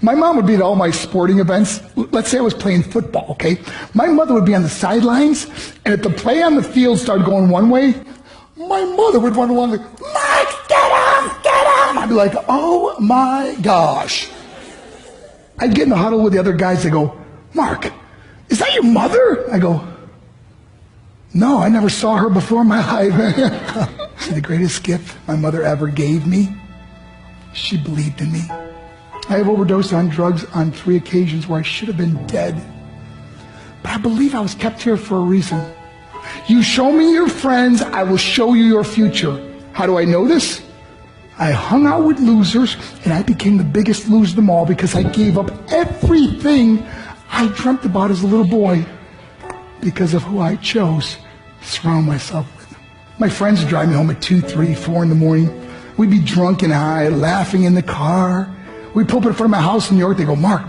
My mom would be at all my sporting events. Let's say I was playing football, okay? My mother would be on the sidelines, and if the play on the field started going one way, my mother would run along like, Mark, get him, get him! I'd be like, oh my gosh. I'd get in the huddle with the other guys. They go, Mark, is that your mother? I go, no, I never saw her before in my life. See, the greatest gift my mother ever gave me, she believed in me. I have overdosed on drugs on 3 occasions where I should have been dead. But I believe I was kept here for a reason. You show me your friends, I will show you your future. How do I know this? I hung out with losers, and I became the biggest loser of them all because I gave up everything I dreamt about as a little boy because of who I chose to surround myself with. My friends would drive me home at 2, 3, 4 in the morning. We'd be drunk and high, laughing in the car. We'd pull up in front of my house in New York. They go, Mark,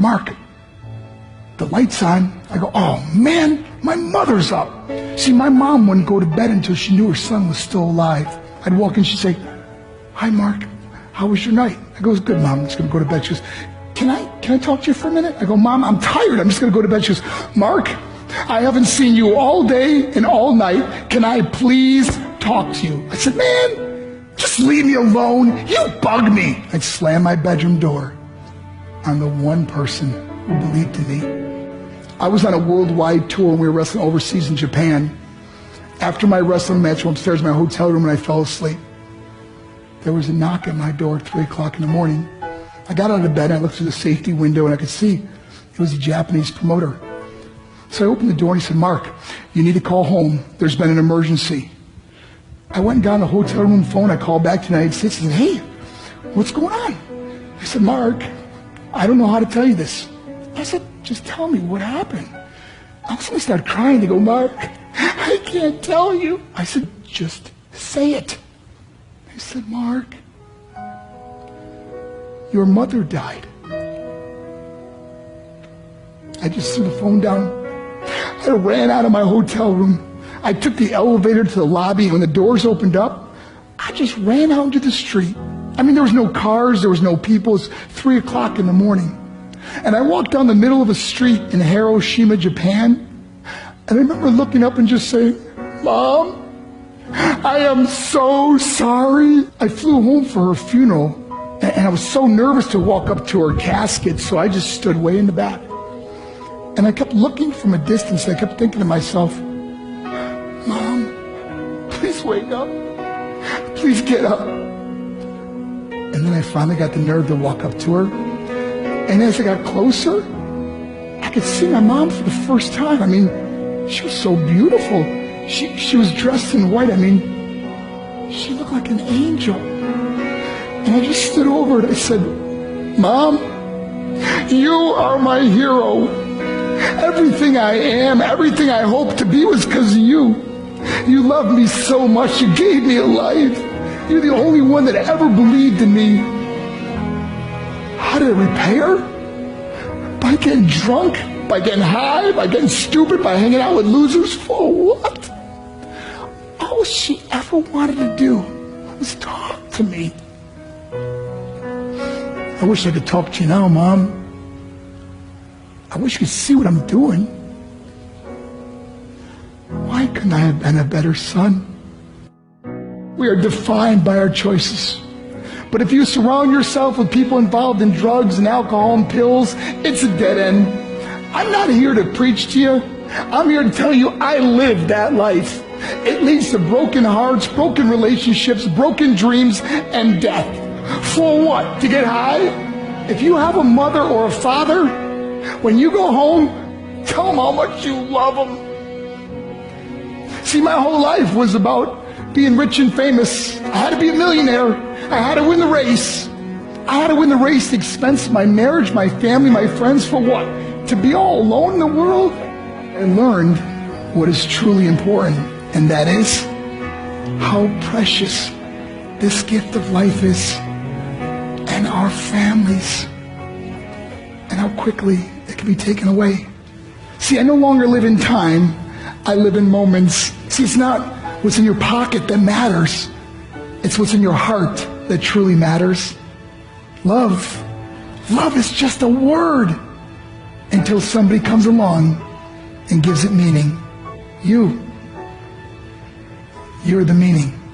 the light's on. I go, oh man, my mother's up. See, my mom wouldn't go to bed until she knew her son was still alive. I'd walk in, she'd say, hi, Mark, how was your night? I go, it's good, Mom, I'm just going to go to bed. She goes, can I talk to you for a minute? I go, Mom, I'm tired, I'm just going to go to bed. She goes, Mark, I haven't seen you all day and all night. Can I please talk to you? I said, man, just leave me alone. You bug me. I'd slam my bedroom door on the one person who believed in me. I was on a worldwide tour and we were wrestling overseas in Japan. After my wrestling match, I went upstairs in my hotel room and I fell asleep. There was a knock at my door at 3 o'clock in the morning. I got out of bed, I looked through the safety window and I could see it was a Japanese promoter. So I opened the door and he said, Mark, you need to call home. There's been an emergency. I went and got on the hotel room phone. I called back to the United States and said, hey, what's going on? I said, Mark, I don't know how to tell you this. I said, just tell me what happened. I was going to start crying. They go, Mark, I can't tell you. I said, just say it. They said, Mark, your mother died. I just threw the phone down. I ran out of my hotel room. I took the elevator to the lobby, and when the doors opened up, I just ran out into the street. I mean, there was no cars, there was no people. It was 3 o'clock in the morning. And I walked down the middle of a street in Hiroshima, Japan, and I remember looking up and just saying, Mom, I am so sorry. I flew home for her funeral, and I was so nervous to walk up to her casket, so I just stood way in the back. And I kept looking from a distance, and I kept thinking to myself, Mom, please wake up. Please get up. And then I finally got the nerve to walk up to her. And as I got closer, I could see my mom for the first time. I mean, she was so beautiful. She was dressed in white. I mean, she looked like an angel. And I just stood over her and I said, Mom, you are my hero. Everything I am, everything I hope to be was because of you. You loved me so much. You gave me a life. You're the only one that ever believed in me. How did it repay her? By getting drunk? By getting high? By getting stupid? By hanging out with losers? For what? All she ever wanted to do was talk to me. I wish I could talk to you now, Mom. I wish you could see what I'm doing. Why couldn't I have been a better son? We are defined by our choices. But if you surround yourself with people involved in drugs and alcohol and pills, it's a dead end. I'm not here to preach to you. I'm here to tell you I lived that life. It leads to broken hearts, broken relationships, broken dreams, and death. For what? To get high? If you have a mother or a father, when you go home, tell them how much you love them. See, my whole life was about being rich and famous. I had to be a millionaire. I had to win the race. I had to win the race at the expense of my marriage, my family, my friends. For what? To be all alone in the world? I learned what is truly important, and that is how precious this gift of life is, and our families, and how quickly it can be taken away. See, I no longer live in time. I live in moments. See, it's not what's in your pocket that matters. It's what's in your heart that truly matters. Love Love is just a word until somebody comes along and gives it meaning. You're the meaning.